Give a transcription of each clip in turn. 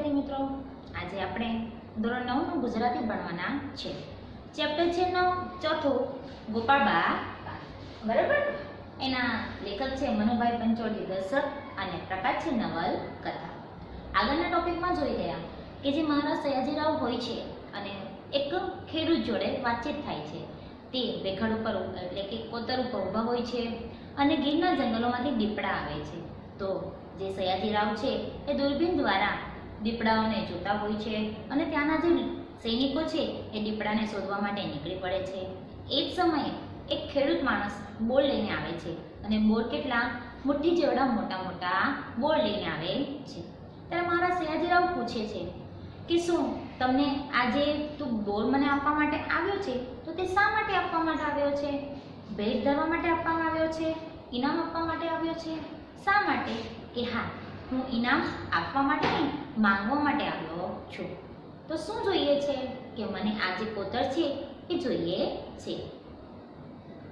વિદ્યાર્થી મિત્રો, આજે આપણે ધોરણ 9 નું ગુજરાતી ભણવાના છે. ચેપ્ટર છે 9 ચોથું ગોપાળબા. બરાબર. એના લેખક છે મનુભાઈ પંચોળી દર્શક અને પ્રકાશ છે નવલકથા. આગળના ટોપિકમાં જોઈ ગયા કે જે મહારાજ સયાજીરાવ હોય છે અને એક ખેડૂત જોડે વાતચીત થાય છે. તે રેખડ ઉપર એટલે કે કોતર ઉપર ઊભા હોય છે અને ગીરના જંગલોમાંથી દીપડા આવે છે. તો જે સયાજીરાવ છે એ દૂરબીન દ્વારા દીપડાઓને જોતા હોય છે અને ત્યાંના જે સૈનિકો છે એ દીપડાને શોધવા માટે નીકળી પડે છે. એ જ સમયે એક ખેડૂત માણસ બોર લઈને આવે છે અને બોર કેટલા મુઠ્ઠી જેવડા મોટા મોટા બોર લઈને આવે છે. ત્યારે મારા સયાજીરાવ પૂછે છે કે શું તમને આજે તું બોર મને આપવા માટે આવ્યો છે તો તે શા માટે આપવા માટે આવ્યો છે? ભેટ ધરવા માટે આપવામાં આવ્યો છે? ઇનામ આપવા માટે આવ્યો છે? શા માટે? કે હા, હું ઇનામ આપવા માટે નહીં, માંગવા માટે આવ્યો છું. તો શું જોઈએ છે? કે મને આ જે કોતર છે એ જોઈએ છે.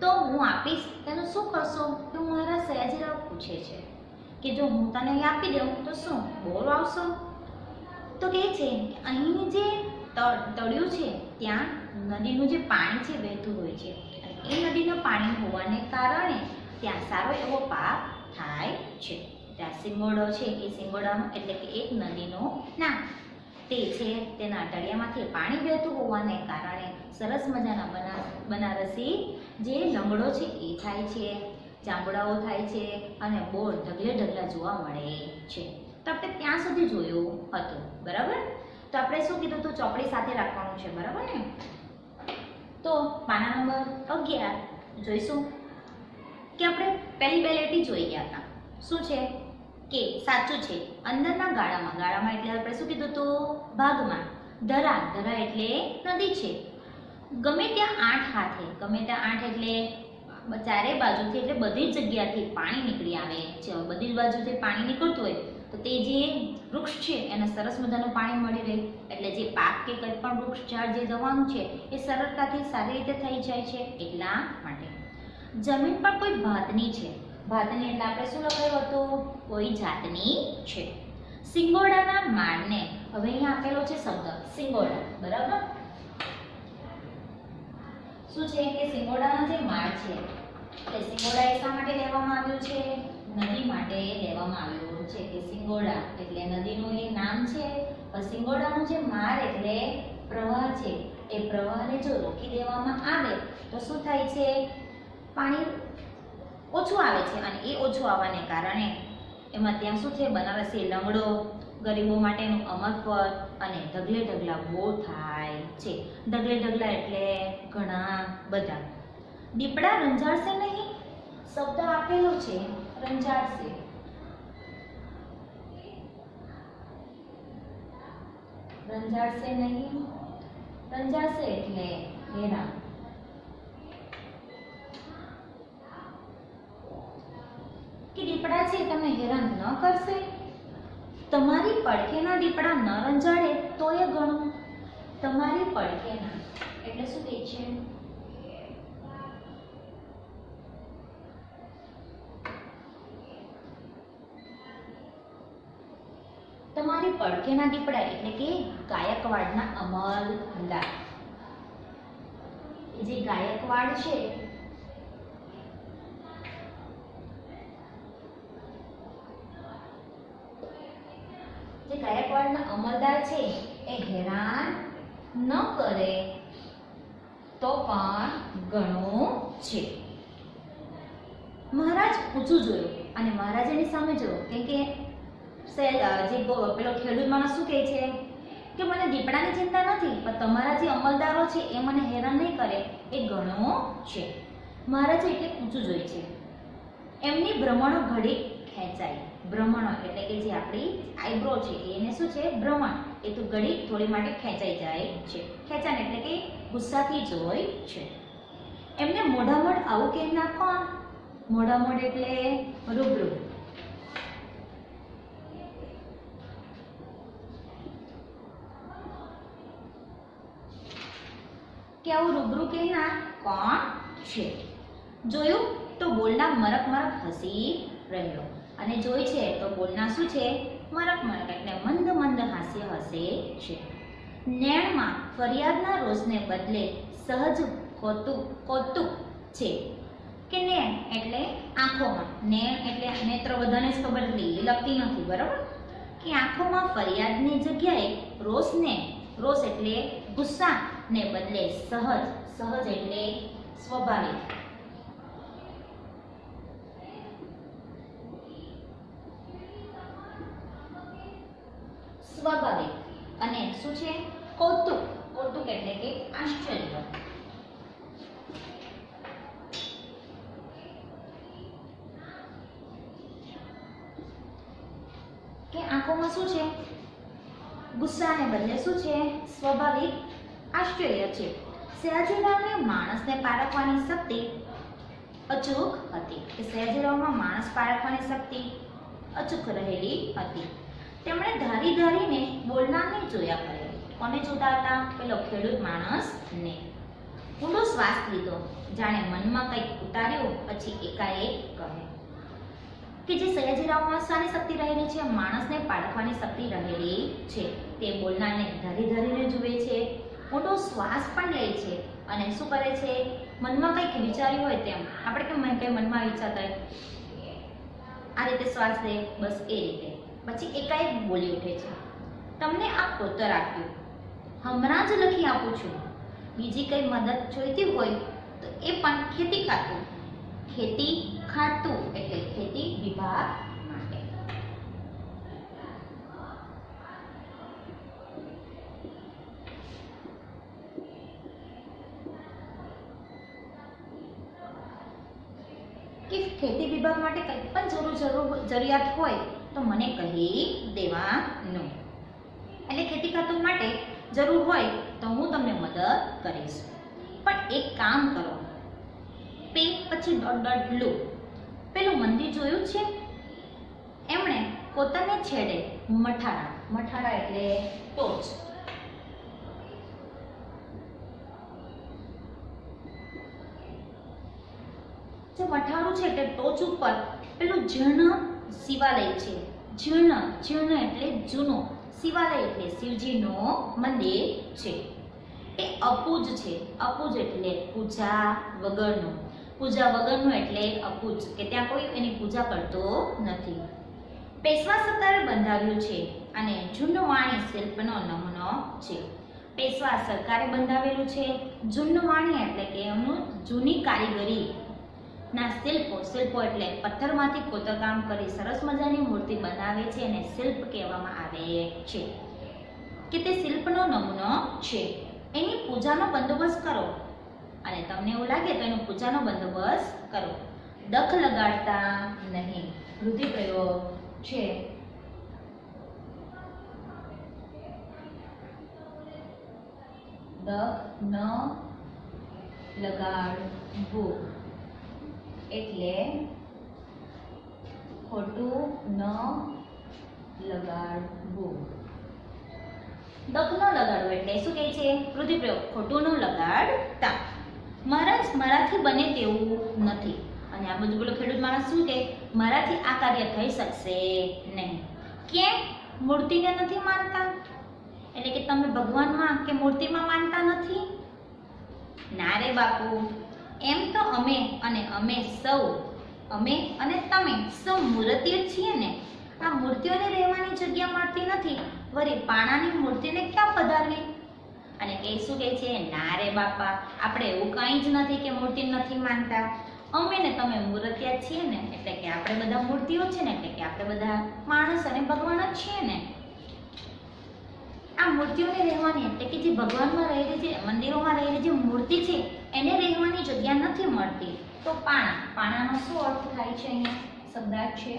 તો હું આપીશ, તેનું શું કરશો? તો મારા સયાજીરાવ પૂછે છે કે જો હું તને આપી દઉં તો શું બોર આવશો? તો કહે છે કે અહીંની જે તળિયું છે ત્યાં નદીનું જે પાણી છે વહેતું હોય છે અને એ નદીનું પાણી હોવાને કારણે ત્યાં સારો એવો પાક થાય છે. ત્યાં સિંગોડો છે એ સિંગોડાનું એટલે કે એક નદીનું નામ તે છે. તેના તળિયામાંથી પાણી વહેતું હોવાને કારણે સરસ મજાના બનારસી જે લંગડો છે એ થાય છે, જાંબુડાઓ થાય છે અને બોર ઢગલે ઢગલા જોવા મળે છે. તો આપણે ત્યાં સુધી જોયું હતું. બરાબર. તો આપણે શું કીધું હતું? ચોપડી સાથે રાખવાનું છે. બરાબર ને? તો પાના નંબર 11 જોઈશું કે આપણે પહેલી બે લીટી જોઈ ગયા હતા. શું છે કે સાચું છે અંદરના ગાળામાં એટલે આપણે શું કીધું હતું? ભાગમાં ધરા એટલે નદી છે. ગમે ત્યાં 8 હાથે, ગમે ત્યાં 8 એટલે ચારે બાજુથી એટલે બધી જ જગ્યાથી પાણી નીકળી આવે છે. બધી જ બાજુથી પાણી નીકળતું હોય તો તે જે વૃક્ષ છે એને સરસ મજાનું પાણી મળી રહે એટલે જે પાક કે કંઈ પણ વૃક્ષ ઝાડ જે દવાનું છે એ સરળતાથી સારી રીતે થઈ જાય છે. એટલા માટે જમીન પણ કોઈ ભાતની છે. ભાતની એટલે આપણે શું લખાયું હતું? કોઈ જાતની છે. સિંગોડાના માળને, હવે અહીંયા આપેલો છે શબ્દ સિંગોડા. બરાબર. શું છે કે સિંગોડાનો જે માળ છે એટલે સિંગોડા એ શા માટે લેવામાં આવ્યું છે? નદી માટે લેવામાં આવ્યું છે કે સિંગોડા એટલે નદીનું એ નામ છે. પણ સિંગોડાનો જે માળ એટલે પ્રવાહ છે એ પ્રવાહને જો રોકી દેવામાં આવે તો શું થાય છે? પાણી ઓછું આવે છે અને એ ઓછું આવવાને કારણે એમાં ત્યાં શું છે? બનારસી લંગડો, ગરીબો માટેનું અમરફળ અને ઢગલે ઢગલા બોર થાય છે. ઢગલે ઢગલા એટલે ઘણા બધા. દીપડા રંજાડશે નહીં, શબ્દ આપેલો છે રંજાડશે. રંજાડશે નહીં, રંજાડશે એટલે હેરાન. કે દીપડા છે તમને હેરાન ન કરશે? તમારી પડખેના દીપડા ન રંજાડે તો એ ઘણું. તમારી પડખેના એટલે શું કહે છે? તમારી પડખેના દીપડા એટલે કે ગાયકવાડના અમલદાર. જે ગાયકવાડ છે જે ગાયકવાડના અમલદાર છે એ હેરાન ન કરે તો પણ ઘણું છે. મહારાજ ઊંચું જોયું અને મહારાજાની સામે જોયું કેમ કે જે પેલો ખેડૂત માણસ શું કહે છે કે મને દીપડાની ચિંતા નથી પણ તમારા જે અમલદારો છે એ મને હેરાન નહીં કરે એ ઘણું છે. મહારાજે એટલે ઊંચું જોઈ છે. એમની ભ્રમણો ઘડી ખેંચાઈ. ભ્રમણો એટલે કે જે આપણી આઈબ્રો છે એને શું છે? ભ્રમણ. એ તો ઘડી થોડી માટે ખેંચાઈ જાય છે. ખેંચાણ એટલે કે ગુસ્સાથી જોઈ છે. એમને મોઢામોઢ આવું કહેનાર કોણ? મોઢામોઢ એટલે રૂબરૂ. કે આવું રૂબરૂ કહેનાર કોણ છે? જોયું તો બોલના મરક હસી રહ્યો અને જોઈ છે તો બોલના શું છે? મરક એટલે મંદ મંદ હાસ્ય છે. નેણમાં ફરિયાદના રોષને બદલે સહજ કૌતુક છે. કે નેણ એટલે આંખોમાં, નેણ એટલે નેત્ર બધાને જ ખબર હતી, એ લખતી નથી, બરાબર? કે આંખોમાં ફરિયાદની જગ્યાએ રોષ એટલે ગુસ્સાને બદલે સહજ એટલે સ્વાભાવિક. સ્વાભાવિક. અને શું છે? કૌતુક એટલે કે આશ્ચર્ય. કે આંખોમાં શું છે? ગુસ્સાને બદલે શું છે? સ્વાભાવિક આશ્ચર્ય છે. સયાજીરાવને માણસને પારખવાની શક્તિ અચૂક હતી. કે સયાજીરાવમાં માણસ પારખવાની શક્તિ અચૂક રહેલી હતી. તેમણે ધારીને બોલનારને જોયા કરે. કોને જોતા હતા? પેલો ખેડૂત માણસને. ઊંડો શ્વાસ લીધો, જાણે મનમાં કંઈક ઉતાર્યું, પછી એકાએક કહે કે જે સયાજીરાવમાં શાની શક્તિ રહેલી છે? માણસને પારખવાની શક્તિ રહેલી છે. તે બોલનારને ધરીને જુએ છે, ઊંડો શ્વાસ પણ લે છે અને શું કરે છે? મનમાં કંઈક વિચાર્યું હોય તેમ, આપણે કેમ કંઈ મનમાં વિચારતા હોય, આ રીતે શ્વાસ લે, બસ એ રીતે. પછી એકાએક બોલી ઉઠે છે, તમને આ પોતર આપ્યું, હમણાં જ લખી આપું છું. બીજી કઈ મદદ જોઈતી હોય તો એ પણ ખેતી ખાતું એટલે ખેતી વિભાગ માટે. કે ખેતી વિભાગ માટે કંઈ પણ જરૂરિયાત હોય તો મને કહી દેવાનું. એટલે ખેતી ખાતું માટે જરૂર હોય તો હું તમને મદદ કરીશ. પણ એક કામ કરો, પછી ... પેલું મંદિર જોયું છે? એમણે કોતરને છેડે મઠારા એટલે ટોચ. જે મઠારું છે એટલે ટોચ ઉપર પેલું જીર્ણ શિવાલય છે. જીર્ણ એટલે જૂનું, શિવાલય એટલે શિવજીનું મંદિર છે. એ અપૂજ છે. અપૂજ એટલે પૂજા વગરનું એટલે અપૂજ, કે ત્યાં કોઈ એની પૂજા કરતો નથી. પેશવા સરકારે બંધાવ્યું છે અને જૂનવાણી શિલ્પનો નમૂનો છે. પેશવા સરકારે બંધાવેલું છે. જૂનવાણી એટલે કે એમનું જૂની કારીગરી ના શિલ્પો એટલે પથ્થરમાંથી કોતરકામ કરી સરસ મજાની મૂર્તિ બનાવે છે અને શિલ્પ કહેવામાં આવે છે. કે તે શિલ્પનો નમૂનો છે. એની પૂજાનો બંદોબસ્ત કરો, અને તમને એવું લાગે તો એનો પૂજાનો બંદોબસ્ત કરો. દખ લગાડતા નહીં. રૂઢિપ્રયોગ છે. દખ ન લગાડવું એટલે ખોટું ન લગાડવું. દખ ન લગાડવું એટલે શું કહે છે? રૂઢિપ્રયોગ, ખોટું ન લગાડતા. મારાથી બને તેવું નથી. અને આ બધું બોલો ખેડૂત માણસ શું કહે? મારાથી આ કાર્ય થઈ શકશે નહીં. કેમ? મૂર્તિને નથી માનતા, એટલે કે તમે ભગવાનમાં કે મૂર્તિમાં માનતા નથી? ના રે બાપુ, એમ તો અમે અને તમે સૌ મૂર્તિઓ છીએ ને. આ મૂર્તિઓને રહેવાની જગ્યા મળતી નથી, વળી પાણાની મૂર્તિને ક્યાં પધારવી? અને કે શું કહે છે? ના રે બાપા, આપણે એવું કંઈ જ નથી કે મૂર્તિ નથી માનતા. અમે ને તમે મૂર્તિયા છીએ ને, એટલે કે આપણે બધા મૂર્તિઓ છે ને, એટલે કે આપણે બધા માણસ અને ભગવાન જ છીએ ને. આ મૂર્તિઓને રહેવાની એટલે કે જે ભગવાનમાં રહેલી, જે મંદિરોમાં રહેલી જે મૂર્તિ છે એને રહેવાની જગ્યા નથી મળતી. તો પાણાનો શું અર્થ થાય છે? અહીંયા શબ્દાર્થ છે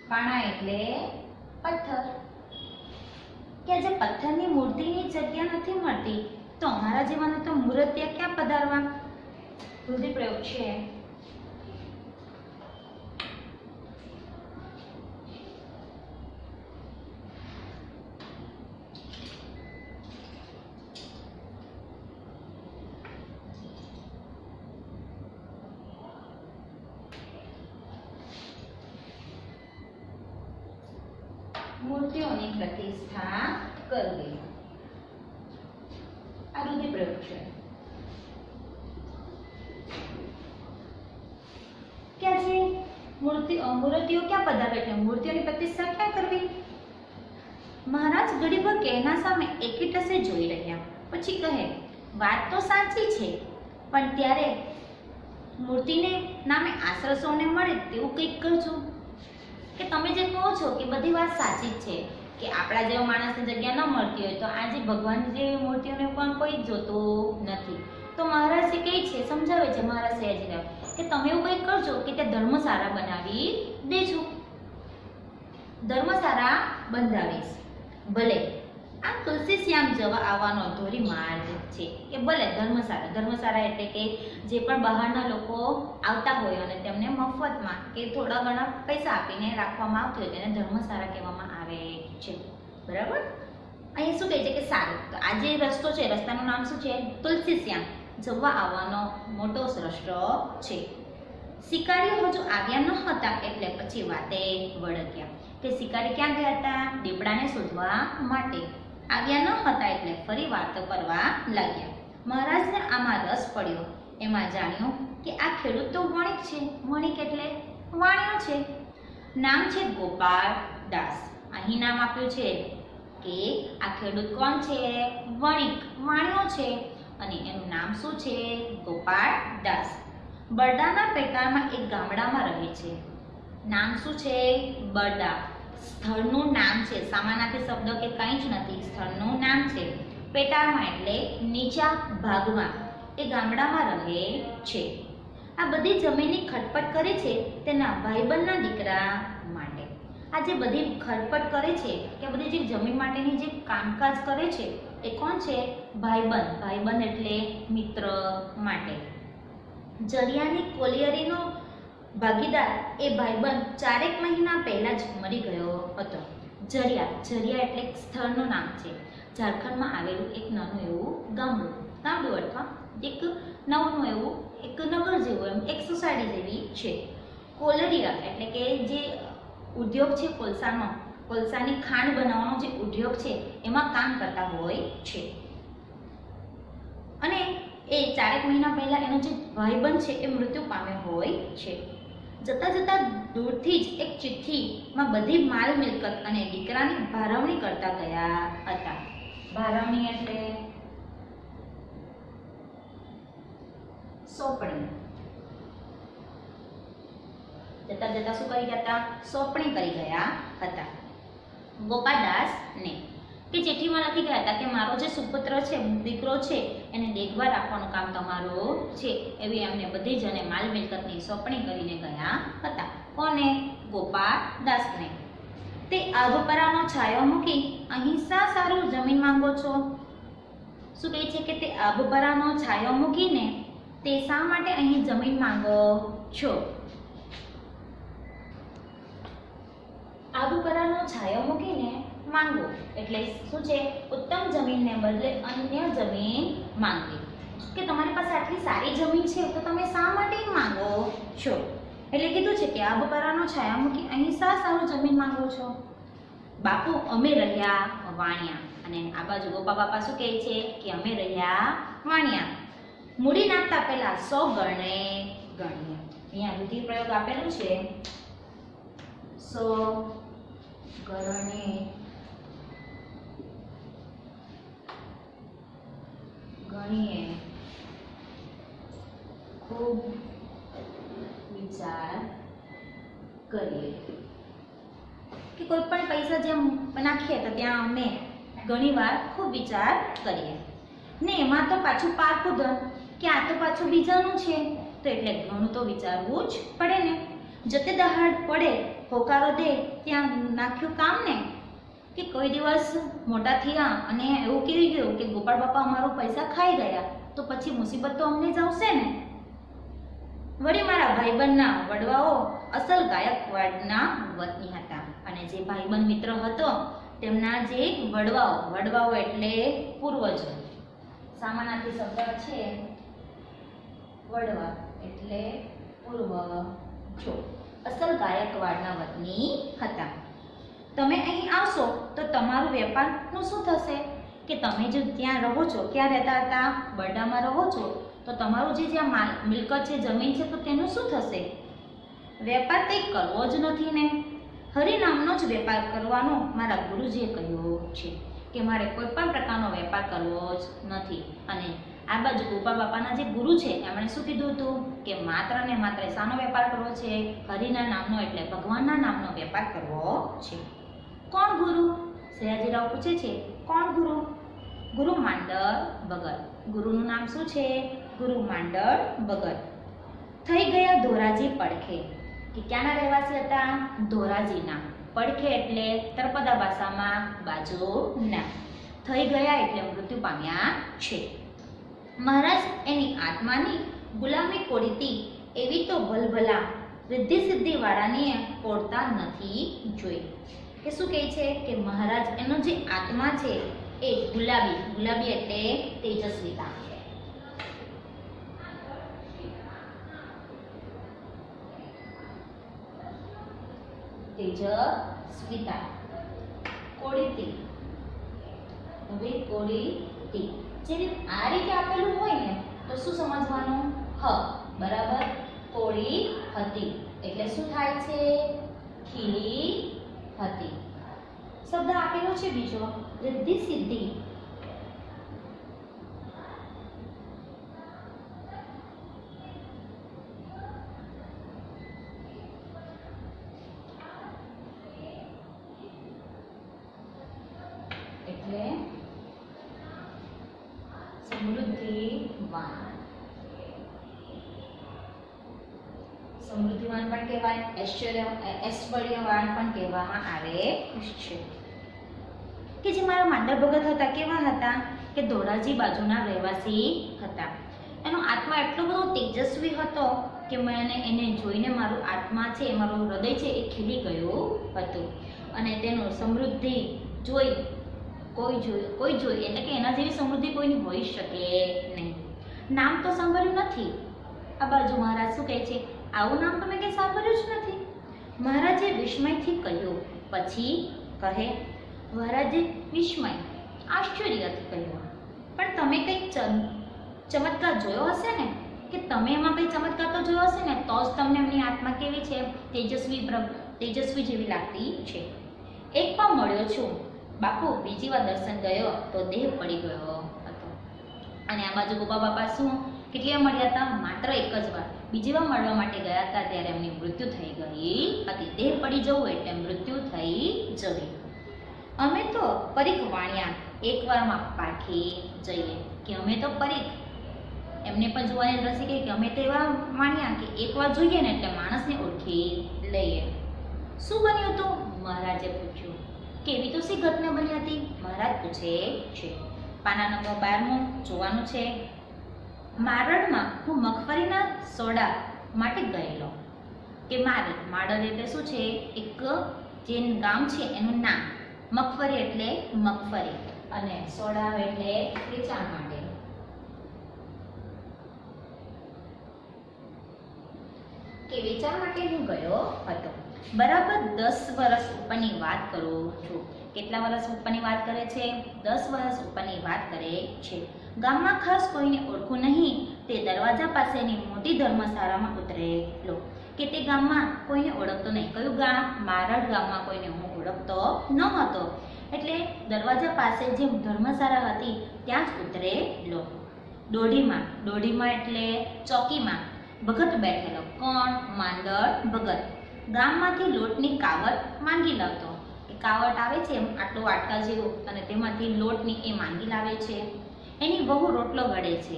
પાણા એટલે પથ્થર. કે જે પથ્થરની મૂર્તિની જગ્યા નથી મળતી, તો અમારા જેવાને તો મૂર્તિયા ક્યાં પધારવા? રૂઢિપ્રયોગ છે. મૂર્તિઓની પ્રતિષ્ઠા કરવી. આ રૂઢિપ્રયોગ છે. ક્યાં છે મૂર્તિઓ ક્યાં પધારે એટલે મૂર્તિઓની પ્રતિષ્ઠા ક્યાં કરવી? મહારાજ ગરીબ કેના સામે એકીટસે જોઈ રહ્યા, પછી કહે વાત તો સાચી છે, પણ ત્યારે મૂર્તિને નામે આશ્રસોને મળે તેવું કંઈક કરજો. કે તમે જે કહો છો કે બધી વાત સાચી જ છે કે આપણા જેવા માણસને જગ્યા ન મળતી હોય તો આજે ભગવાન જેવી મૂર્તિઓને પણ કોઈ જોતું નથી. તો મહારાજ કહે છે, સમજાવે છે મહારાજ સયાજીરાવ કે તમે એવું કંઈક કરજો કે તે ધર્મશાળા બનાવી દેજો. ધર્મશાળા બંધાવીશ. ભલે આ તુલસી શ્યામ જવા આવવાનો ધોરી માર્ગ છે કે ભલે ધર્મશાળા એટલે કે જે પણ બહારના લોકો આવતા હોય અને તેમને મફતમાં કે થોડા ઘણા પૈસા આપીને રાખવામાં આવતું હોય તેને ધર્મશાળા કહેવામાં આવે છે. બરાબર. અહીં શું કહે છે કે સારું, તો આ જે રસ્તો છે રસ્તાનું નામ શું છે? તુલસી શ્યામ જવા આવવાનો મોટો રસ્તો છે. શિકારીઓ હજુ આવ્યા ન હતા એટલે પછી વાતે વળગ્યા કે શિકારી ક્યાં ગયા હતા? દીપડાને શોધવા માટે. આવ્યા ન હતા એટલે ફરી વાતો કરવા લાગ્યા. મહારાજને આમાં રસ પડ્યો. એમાં જાણ્યું કે આ ખેડૂત તો વણિક છે. વણિક એટલે વાણિયો છે. નામ છે ગોપાળ દાસ. અહીં નામ આપ્યું છે કે આ ખેડૂત કોણ છે? વણિક, વાણિયો છે અને એનું નામ શું છે? ગોપાળ દાસ. બરડાના પેટાળમાં એક ગામડામાં રહે છે. નામ શું છે? બરડા. સ્થળનું નામ છે, સામાનાર્થી શબ્દ કે કંઈ જ નથી, સ્થળનું નામ છે. પેટાળમાં એટલે નીચા ભાગમાં એ ગામડામાં રહે છે. આ બધી જમીનની ખટપટ કરે છે તેના ભાઈબંધના દીકરા માટે. આ જે બધી ખટપટ કરે છે કે બધી જે જમીન માટેની જે કામકાજ કરે છે એ કોણ છે? ભાઈબંધ. ભાઈબંધ એટલે મિત્ર માટે. જરિયાની કોલિયરીનો ભાગીદાર એ ભાઈબંધ 4 મહિના પહેલા જ મરી ગયો હતો. જરિયા એટલે સ્થળનું નામ છે. ઝારખંડમાં આવેલું એક નાનું એવું ગામડું અથવા એક નવું એવું એક નગર જેવું એમ એક સોસાયટી જેવી છે. કોલરિયા એટલે કે જે ઉદ્યોગ છે કોલસાની ખાંડ બનાવવાનો જે ઉદ્યોગ છે એમાં કામ કરતા હોય છે. અને એ 4 મહિના પહેલા એનો જે ભાઈબંધ છે એ મૃત્યુ પામ્યો હોય છે. જતા જતા દૂરથી જ એક ચિઠ્ઠીમાં બધી માલ મિલકત અને દીકરાની ભારવણી કરતા ગયા હતા. ભારવણી એટલે સોંપણી. જતા જતા શું કરી ગયા હતા? સોંપણી કરી ગયા હતા. ગોપાદાસ ને કે ચિઠ્ઠીમાં લખી ગયા હતા કે મારો જે સુપુત્ર છે, દીકરો છે, એને દેખભાળ રાખવાનું કામ તમારું છે. એવી એમને બધી જણે માલ મિલકતની સોંપણી કરીને ગયા હતા. કોને? ગોપાદાસને. તે આભપરાનો છાયો મૂકી અહીં શા સારું જમીન માંગો છો? શું કહે છે કે તે આભપરાનો છાયો મૂકીને તે શા માટે અહીં જમીન માંગો છો? આભપરાનો છાયો મૂકીને માંગો એટલે શું છે? ઉત્તમ જમીનને બદલે અન્ય જમીન માંગવી. કે તમારી પાસે આટલી સારી જમીન છે તો તમે શા માટે માંગો છો? એટલે કીધું છે કે આભપરાનો છાયા મૂકી અહીં શા સારું જમીન માંગો છો? બાપુ અમે રહ્યા વાણિયા. અને આ બાજુ ગોપા બાપા શું કહે છે કે અમે રહ્યા વાણિયા. મૂડી નાખતા પહેલા 100 ગણે ગણીએ. અહીંયા રૂઢિપ્રયોગ આપેલું છે 100 ગણે ગણીએ, ખૂબ વિચાર કરીએ. કે કોઈ પણ પૈસા જેમ નાખીએ તો ત્યાં અમે ઘણીવાર ખૂબ વિચાર કરીએ. ને એમાં તો પાછું પારકું ધન કે આ તો પાછું બીજાનું છે તો એટલે ઘણું તો વિચારવું જ પડે ને. જતે દહાડ પડે હોકારો દે ત્યાં નાખ્યું કામ ને. કે કોઈ દિવસ મોટા થયા અને એવું કેવી ગયું કે ગોપાળ બાપા અમારો પૈસા ખાઈ ગયા તો પછી મુસીબત તો અમને જ આવશે ને. વળી મારા ભાઈબંધના વડવાઓ અસલ ગાયકવાડના વતની હતા. અને જે ભાઈબંધ મિત્ર હતો તેમના જે વડવાઓ એટલે પૂર્વજો. સામાનાર્થી શબ્દ છે વડવા એટલે પૂર્વજો. અસલ ગાયકવાડના વતની હતા. તમે અહીં આવશો તો તમારું વેપારનું શું થશે કે તમે જો ત્યાં રહો છો, ક્યાં રહેતા હતા? બરડામાં રહો છો, તો તમારું જે જ્યાં મિલકત છે, જમીન છે, તો તેનું શું થશે? વેપાર કંઈ કરવો જ નથી ને. હરિનામનો જ વેપાર કરવાનો મારા ગુરુજીએ કહ્યું છે કે મારે કોઈ પણ પ્રકારનો વેપાર કરવો જ નથી. અને આ બાજુ ગોપાળ બાપાના જે ગુરુ છે એમણે શું કીધું હતું કે માત્ર ને માત્ર શાનો વેપાર કરવો છે? હરિના નામનો, એટલે ભગવાનના નામનો વેપાર કરવો છે. કોણ ગુરુ? સયાજીરાવ પૂછે છે, કોણ ગુરુ? ગુરુ માંડળ ભગત. ગુરુનું નામ શું છે? ગુરુ માંડળ ભગત. થઈ ગયા ધોરાજી પડખે, કે ક્યાંના રહેવાસી હતા? ધોરાજીના. પડખે એટલે તળપદા ભાષામાં બાજુના. થઈ ગયા એટલે મૃત્યુ પામ્યા છે. મહારાજ એની આત્માની ગુલામી કોડીતી એવી તો ભલભલા રિદ્ધિ સિદ્ધિ વાળાને કોડતા નથી જોઈ. કે શું કહે છે કે મહારાજ એનો જે આત્મા છે એ ગુલાબી, ગુલાબી એટલે તેજસ્વીતા. તેજસ્વીતા. કોડીતી. હવે કોડીતી જે રીતે આ રીતે આપેલું હોય ને તો શું સમજવાનું? હ બરાબર. કોળી હતી એટલે શું થાય છે? ખીલી હતી. શબ્દ આપેલો છે બીજો રિદ્ધિ સિદ્ધિ. એટલે સમૃદ્ધિવાન. સમૃદ્ધિવાન પણ કહેવાય, ઐશ્વર્યવાન પણ કહેવામાં આવે છે. કે જે મારા માંડળ ભગત હતા, કેવા હતા? કે ધોરાજી બાજુના રહેવાસી હતા. એનો આત્મા એટલો બધો તેજસ્વી હતો કે મને એને જોઈને મારું આત્મા છે, મારું હૃદય છે એ ખીલી ગયું હતું. અને તેનું સમૃદ્ધિ જોઈ કોઈ જોઈ એટલે કે એના જેવી સમૃદ્ધિ કોઈની હોઈ શકે નહીં. નામ તો સાંભળ્યું નથી. આ બાજુ મહારાજ શું કહે છે? આવું નામ તમે કંઈ સાંભળ્યું જ નથી. મહારાજે વિસ્મયથી કહ્યું. પછી કહે મહારાજે વિસ્મય, આશ્ચર્યથી કહ્યું, પણ તમે કંઈક ચમત્કાર જોયો હશે ને? કે તમે એમાં કંઈ ચમત્કાર તો જોયો હશે ને, તો જ તમને એમની આત્મા કેવી છે? તેજસ્વી જેવી લાગતી છે. એક પણ મળ્યો છું બાપુ, બીજી વાર દર્શન ગયો તો દેહ પડી ગયો હતો. અને આ બાજુ ગોપા બાપા શું કેટલી વાર મળ્યા હતા? માત્ર એક જ વાર. બીજી વાર મળવા માટે ગયા હતા ત્યારે એમની મૃત્યુ થઈ ગઈ હતી. દેહ પડી જવું એટલે મૃત્યુ થઈ જવી. અમે તો પરીખ વાણ્યા, એકવારમાં પારખી જઈએ. કે અમે તો પરીખ, એમને પણ જોવાની રસી કહી કે અમે તો એવા વાણ્યા કે એકવાર જોઈએ ને એટલે માણસને ઓળખી લઈએ. શું બન્યું હતું? મહારાજે પૂછ્યું. કેવી તો સી ઘટના બની હતી? મહારાજ પૂછે છે. પાના નંબર 12 જોવાનું છે. મારડમાં હું મગફળીના સોડા માટે ગયેલો. કે મારડ એટલે શું છે? એક જે ગામ છે એનું નામ. મગફળી એટલે મગફળી અને સોડા એટલે વેચાણ માટે. કે વેચાણ માટે હું ગયો હતો. બરાબર 10 વર્ષ ઉપરની વાત કરું છું. કેટલા વર્ષ ઉપરની વાત કરે છે? 10 વર્ષ ઉપરની વાત કરે છે. ગામમાં ખાસ કોઈને ઓળખું નહીં તે દરવાજા પાસેની મોટી ધર્મશાળામાં ઉતરેલો. કે તે ગામમાં કોઈને ઓળખતો નહીં. કયું ગામ? મારડ ગામમાં કોઈને હું ઓળખતો ન હતો. એટલે દરવાજા પાસે જે ધર્મશાળા હતી ત્યાં જ ઉતરેલો. દોઢીમાં એટલે ચોકીમાં ભગત બેઠેલો. કોણ? માંડળ ભગત. ગામમાંથી લોટની કાવટ માંગી લાવતો. એ કાવટ આવે છે આટલું વાટકા જેવું, અને તેમાંથી લોટની એ માંગી લાવે છે. એની વહુ રોટલો ઘડે છે.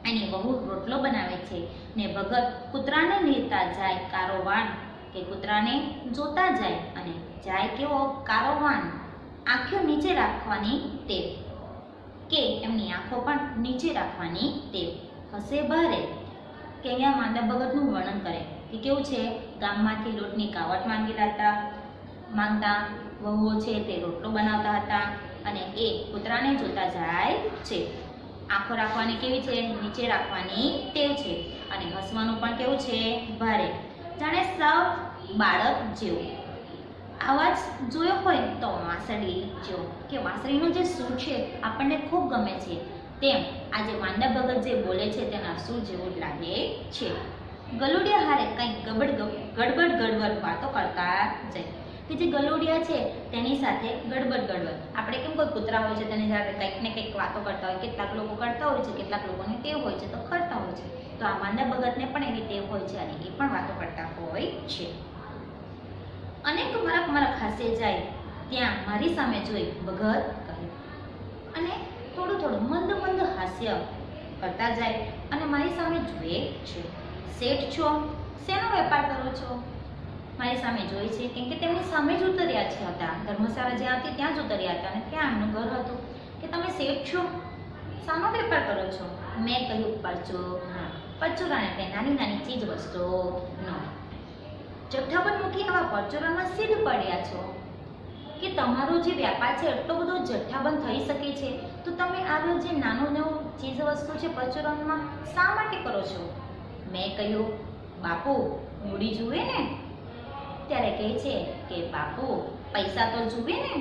એની વહુ રોટલો બનાવે છે ને ભગત કૂતરાને લેતા જાય કારોવાન. કે કૂતરાને જોતા જાય અને જાય કેવો? કારોવાન. આંખો નીચે રાખવાની ટેવ. કે એમની આંખો પણ નીચે રાખવાની ટેવ. હસે ભારે. કે અહીંયા માંડળ ભગતનું વર્ણન કરે કે કેવું છે? ગામમાંથી લોટની કાવટ માંગતા વહુઓ છે તે રોટલો બનાવતા હતા અને એ કૂતરાને જોતા જાય છે. આંખો રાખવાની કેવી છે? નીચે રાખવાની ટેવ છે. અને હસવાનું પણ કેવું છે? ભારે. જાણે સાવ બાળક જેવું. આવાજ જોયો હોય તો વાંસળી જો કે વાંસળીનું જે સૂર છે આપણને ખૂબ ગમે છે, તેમ આજે માંદા ભગત જે બોલે છે તેના સૂર જેવું જ લાગે છે. ગલુડિયા હારે કંઈક ગડબડ વાતો કરતા જાય. કે જે ગલુડિયા છે તેની સાથે ગડબડ આપણે કેમ કોઈ કૂતરા હોય છે તેની સાથે કંઈક ને કંઈક વાતો કરતા હોય, કેટલાક લોકો કરતા હોય છે, કેટલાક લોકોની ટેવ હોય છે તો કરતા હોય છે. તો આ માંદા ભગતને પણ એવી ટેવ હોય છે અને એ પણ વાતો કરતા હોય છે. અનેક મરક હાસે જાય ત્યાં મારી સામે જોઈ ભગત કહે, અને થોડું મંદ હાસ્ય કરતા જાય અને મારી સામે જુએ છે. શેઠ છો, શેનો વેપાર કરો છો? મારી સામે જોઈ છે, કેમ કે તેમની સામે જ ઉતર્યા છે હતા. ધર્મશાળા જ્યાં હતી ત્યાં જ ઉતર્યા હતા અને ત્યાં એમનું ઘર હતું. કે તમે શેઠ છો, શાનો વેપાર કરો છો? મેં કહ્યું પરચુરણ. પરચુરણ એટલે નાની ચીજ વસ્તુઓનો. જથ્થાબંધ મૂકી આવા પરચુરણમાં સીધ પડ્યા છો કે તમારો જે વ્યાપાર છે એટલો બધો જથ્થાબંધ થઈ શકે છે, તો તમે આવ્યો જે નાનું ચીજ વસ્તુ છે પરચુરણમાં શા માટે કરો છો? મેં કહ્યું બાપુ મૂડી જુએ ને. ત્યારે કહે છે કે બાપુ પૈસા તો જુએ ને.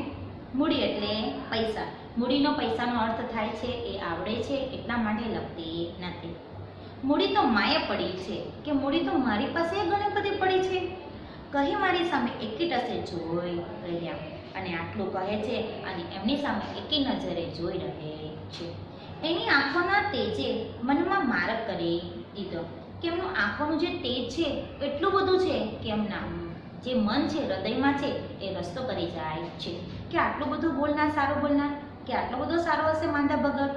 મૂડી એટલે પૈસા. મૂડીનો પૈસાનો અર્થ થાય છે એ આવડે છે એટલા માટે લખતી નથી. મૂડી તો માએ પડી છે કે મૂડી તો મારી પાસે ઘણી બધી પડી છે, કહી મારી સામે એકી ટસે જોઈ રહ્યા. અને આટલું કહે છે અને એમની સામે એકી નજરે જોઈ રહે છે. એની આંખોના તેજે મનમાં મારક કરી દીધો કે એમનું આંખોનું જે તેજ છે એટલું બધું છે કે એમના જે મન છે હૃદયમાં છે એ રસ્તો કરી જાય છે કે આટલું બધું બોલનાર, સારું બોલનાર, કે આટલો બધો સારો હશે માંદા ભગત.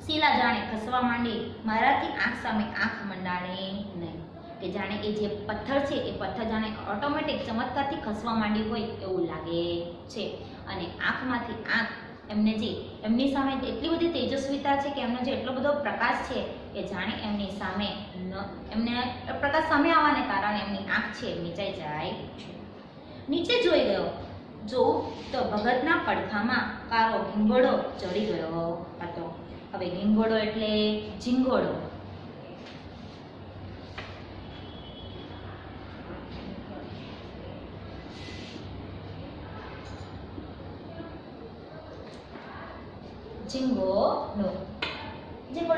શીલા જાણે ખસવા માંડી, મારાથી આંખ સામે આંખ મંડાણી નહીં. કે જાણે એ જે પથ્થર છે એ પથ્થર જાણે ઓટોમેટિક ચમત્કારથી ખસવા માંડી હોય એવું લાગે છે. અને આંખમાંથી આંખ એમની સામે એટલી બધી તેજસ્વીતા છે કે એમનો જે એટલો બધો પ્રકાશ છે એ જાણે એમની સામે એમને પ્રકાશ સામે આવવાને કારણે એમની આંખ છે નીચાઈ જાય છે. નીચે જોઈ ગયો, જોઉં તો ભગતના પડખામાં કાળો ઘીંગોળો ચડી ગયો હતો. હવે ઘીંગોળો એટલે ઝીંગોળો. ઝીંગોળો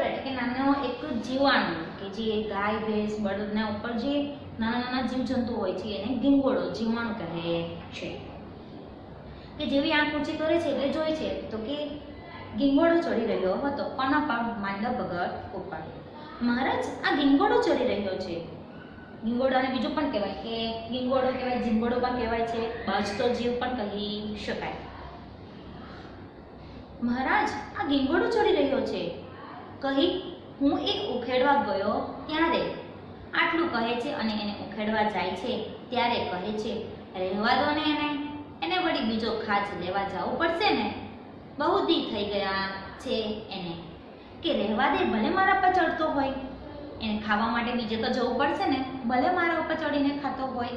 એટલે કે નાનો એક જીવાણુ કે જે ગાય, ભેંસ, બળદના ઉપર જે નાના જીવજંતુ હોય છે એને ઘીંગોળો જીવાણુ કહે છે. કે જેવી આંખ ઊંચી કરે છે એટલે જોઈ છે તો કે ઘીંગોળો ચડી રહ્યો હતો. કોના પર? માંદા ભગત ઉપર. મહારાજ આ ઘીંગોળો ચડી રહ્યો છે. ઘીંગોળાને બીજું પણ કહેવાય કે ઘીંગોળો કહેવાય, ઝીંગોળો પણ કહેવાય છે, બાજતો જીવ પણ કહી શકાય. મહારાજ આ ઘીંગોળો ચડી રહ્યો છે કહી હું એક ઉખેડવા ગયો ત્યારે. આટલું કહે છે અને એને ઉખેડવા જાય છે ત્યારે કહે છે રહેવા દો ને એને વળી બીજો ખાચ લેવા જવું પડશે ને, બહુ દી થઈ ગયા છે એને. કે રહેવા દે, ભલે મારા પર ચડતો હોય, એને ખાવા માટે બીજે તો જવું પડશે ને, ભલે મારા ઉપર ચડીને ખાતો હોય.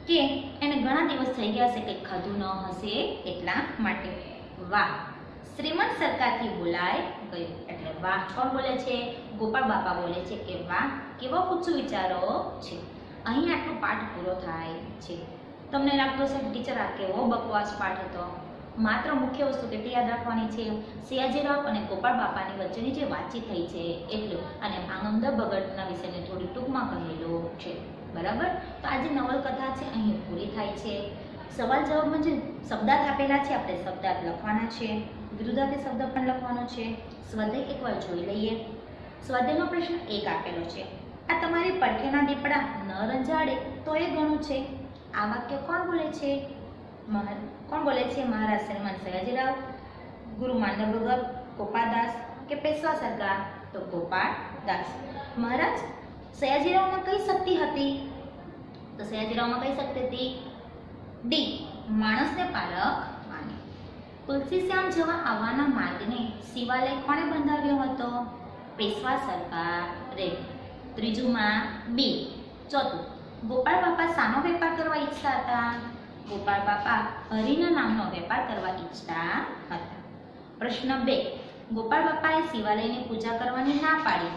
કે એને ઘણા દિવસ થઈ ગયા છે કંઈક ખાધું ન હશે એટલા માટે. વાહ, શ્રીમંત સરકારથી બોલાય ગયું. એટલે વાહ કોણ બોલે છે? ગોપાળ બાપા બોલે છે કે વાહ, કેવો ઉચ્ચ વિચારો છે. અહીં આટલો પાઠ પૂરો થાય છે. તમને લાગતું હશે ટીચર આ કેવો બકવાસ પાઠ હતો. માત્ર મુખ્ય વસ્તુ કેટલી યાદ રાખવાની છે? સયાજીરાવ અને ગોપાળ બાપાની વચ્ચેની જે વાતચીત થઈ છે એટલું, અને માંદા ભગતના વિશેને થોડી ટૂંકમાં કહેલું છે. બરાબર? તો આ જે નવલકથા છે અહીં પૂરી થાય છે. સવાલ જવાબમાં જે શબ્દાર્થ આપેલા છે આપણે શબ્દાર્થ લખવાના છે, વિરુદ્ધાર્થી શબ્દ પણ લખવાનો છે. સ્વાધ્યાય એકવાર જોઈ લઈએ. સ્વાધ્યાયનો પ્રશ્ન 1 આપેલો છે. આ તમારી પડખેના દીપડા ન રંજાડે તો એ ઘણું છે. આ વાક્ય કોણ બોલે છે? કોણ બોલે છે? મહારાજ શ્રીમંત સયાજીરાવ, ગુરુ માંદા ભગત, ગોપાદાસ કે પેશવા સરકાર? તો ગોપાદાસ. મહારાજ સયાજીરાવમાં કઈ શક્તિ હતી? તો સયાજીરાવમાં કઈ શક્તિ હતી? ડી, માણસને પાલક માને. તુલસીશ્યામ જવા આવવાના માર્ગને શિવાલય કોણે બંધાવ્યો હતો? પેશવા સરકારે. ત્રીજુંમાં બી. ચોથું, ગોપાળ બાપા શાનો વેપાર કરવા ઈચ્છતા હતા? ગોપાળ બાપા હરિના નામનો વેપાર કરવા ઈચ્છતા હતા. પ્રશ્ન 2, ગોપાળ બાપાએ શિવાલયની પૂજા કરવાની ના પાડી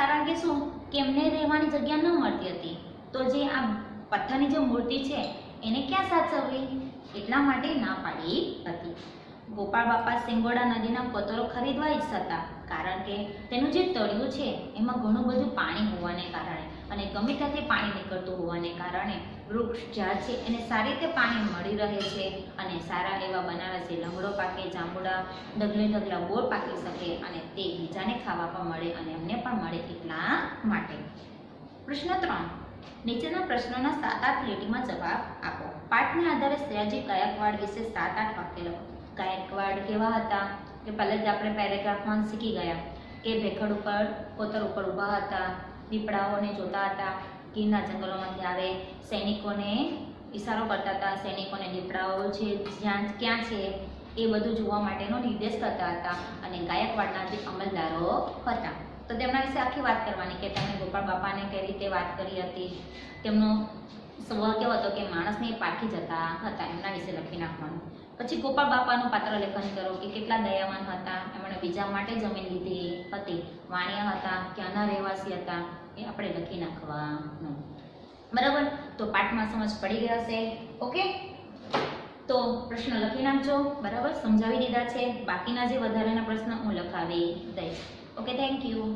કારણ કે શું? કે એમને રહેવાની જગ્યા ન મળતી હતી. તો જે આ પથ્થરની જે મૂર્તિ છે એને ક્યાં સાચવવી એટલા માટે ના પાડી હતી. ગોપાળ બાપા સિંગોડા નદીના કોતરો ખરીદવા ઈચ્છતા હતા, કારણ કે તેનું જે તળિયું છે એમાં ઘણું બધું પાણી હોવાને કારણે અને ગમે ત્યાંથી પાણી નીકળતું હોવાને કારણે વૃક્ષ ઝાડ છે એને સારી રીતે પાણી મળી રહે છે અને સારા એવા બનાવે છે. લંગડો પાકે, જાંબુડા, ડગલે ડગલા બોર પાકી શકે અને તે બીજાને ખાવા પણ મળે અને એમને પણ મળે એટલા માટે. પ્રશ્ન 3. નીચેના પ્રશ્નોના 7-8 લીટીમાં જવાબ આપો. પાઠના આધારે સયાજી ગાયકવાડ વિશે 7-8 વાક્ય લખો. ગાયકવાડ કેવા હતા કે પહેલા જ આપણે પેરેગ્રાફમાં શીખી ગયા કે ભેખડ ઉપર કોતર ઉપર ઊભા હતા, દીપડાઓને જોતા હતા, ગીરના જંગલોમાંથી આવે, સૈનિકોને ઈશારો કરતા હતા, સૈનિકોને દીપડાઓ છે જ્યાં ક્યાં છે એ બધું જોવા માટેનો નિર્દેશ કરતા હતા અને ગાયકવાડના જે અમલદારો હતા તો તેમના વિશે આખી વાત કરવાની કે તેમણે ગોપાળ બાપાને કઈ રીતે વાત કરી હતી, તેમનો સ્વભાવ કેવો હતો કે માણસને પારખી જતા હતા, એમના વિશે લખી નાખવાનું. પછી ગોપાળ બાપાનું પાત્ર લેખન કરો કે કેટલા દયાવાન હતા, એમણે બીજા માટે જમીન લીધી હતી, વાણિયા હતા, ક્યાંના રહેવાસી હતા, એ આપણે લખી નાખવાનું. બરાબર, તો પાઠમાં સમજ પડી ગયા હશે. ઓકે, તો પ્રશ્ન લખી નાખજો. બરાબર, સમજાવી દીધા છે. બાકીના જે વધારાના પ્રશ્ન હું લખાવી દઈશ. Okay, thank you.